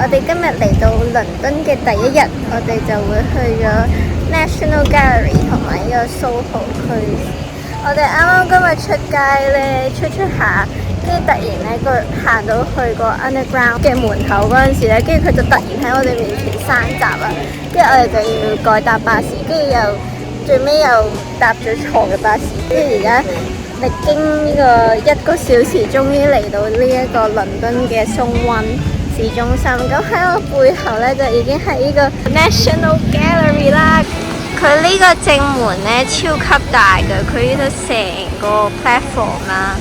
我哋今日嚟到倫敦嘅第一日，我哋就會去咗 National Gallery 同埋呢個 Soho 區。我哋啱啱今日出街咧，出下，跟住突然咧行到去個 Underground 嘅門口嗰陣時咧，跟住佢就突然喺我哋面前閂閘啦，跟住我哋就要改搭巴士，跟住又最尾又搭咗錯嘅巴士，跟住而家歷經呢個1個小時，終於嚟到呢一個倫敦嘅松溫市中心。咁喺我背後咧就已經係呢個 National Gallery 啦。佢呢個正門咧超級大嘅，佢呢度成個 platform 啦，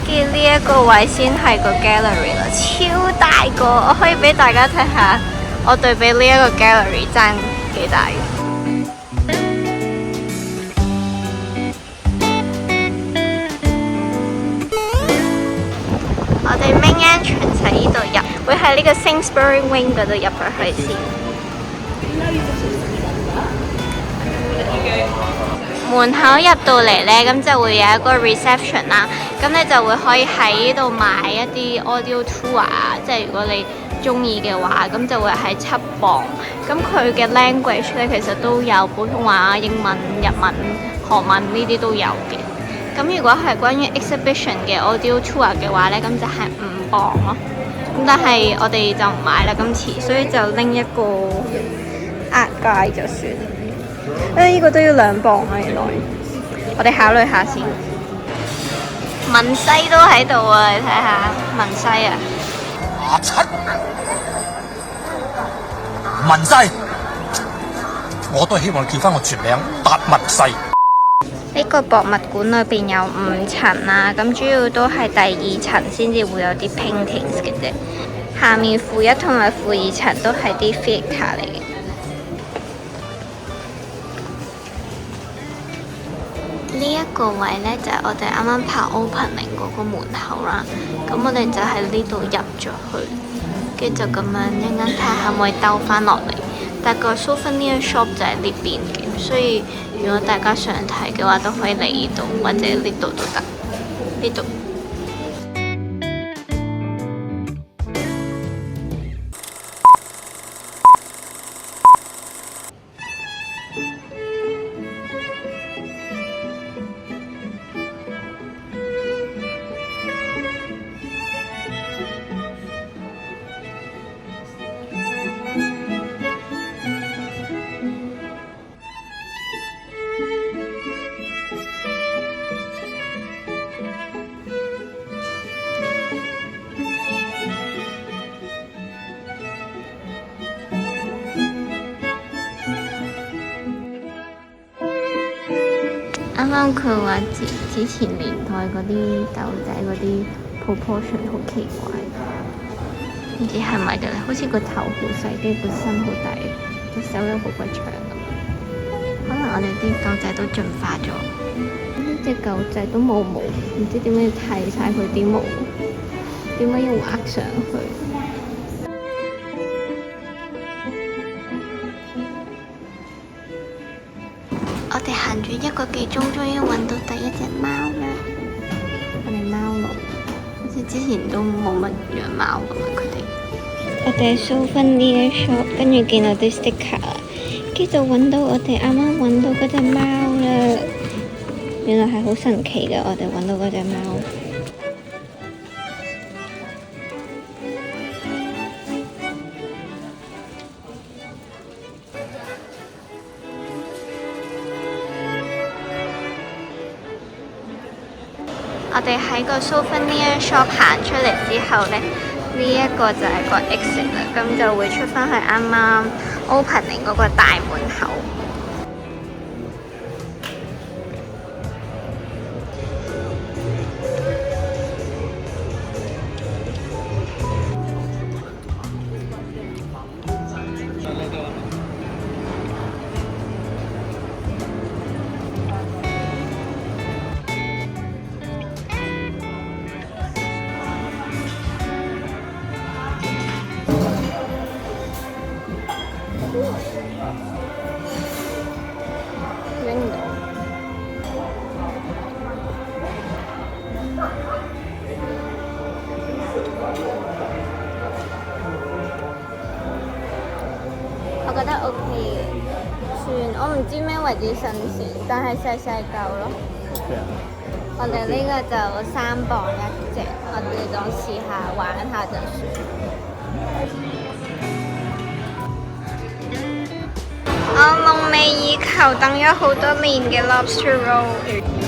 跟住呢一個位先係個 gallery 啦，超大個。我可以俾大家睇下，我對比呢一個 gallery 爭幾大嘅。我哋 main entrance 喺呢度入，會喺呢個 Sainsbury Wing 嗰度入去先。門口入到嚟呢，咁就會有一個 reception 啦。咁你就會可以喺呢度買一啲 audio tour 啊，即係如果你中意嘅話，咁就會係7磅。咁佢嘅 language 呢，其實都有普通話、英文、日文、韓文呢啲都有嘅。咁如果係關於 exhibition 嘅 audio tour 嘅話呢，咁就係5磅咯。咁但係我哋就唔買啦今次，所以就拎一個壓街就算。呢個都要2磅啊！原來我哋考慮下先。文西都喺度啊，你睇下文西啊！文西，我都希望你叫翻我全名達文西。呢個博物館裏邊有5層啦，咁主要都係第2層先至會有啲 paintings 嘅啫。下面負1同埋負2層都係啲 figure 嚟嘅。呢一個位呢，就係我哋啱啱拍 opening 嗰個門口啦，咁我哋就喺呢度入咗去，跟住就咁樣一陣睇下可唔可以兜翻落嚟。但個 souvenir shop 就喺呢邊嘅，所以如果大家想睇嘅話，都可以嚟呢度或者呢度都得。呢度。啱啱佢話之前年代嗰啲狗仔嗰啲 proportion 好奇怪，唔知係咪嘅咧？好似個頭好細，跟住個身好大，隻手又好鬼長咁。可能我哋啲狗仔都進化咗。呢隻狗仔都冇毛，唔知點解要剃晒佢啲毛，點解要畫上去？我哋行咗1個幾鐘，終於揾到第一隻貓啦！我哋貓奴，好似之前都冇乜養貓咁樣佢哋。我哋喺 souvenir shop， 跟住見到啲 sticker， 跟住就揾到我哋啱啱揾到嗰隻貓啦！原來係好神奇嘅，我哋揾到嗰隻貓。我哋喺個 souvenir shop 行出嚟之後呢，呢一個就係個 exit 啦，咁就會出返去啱啱 opening 嗰個大門口。覺得 OK 嘅，算我唔知咩為之新鮮，但係細細嚿咯。我哋呢個就3磅一隻，我哋當試下玩下就算。我夢寐以求等咗好多年嘅 lobster roll。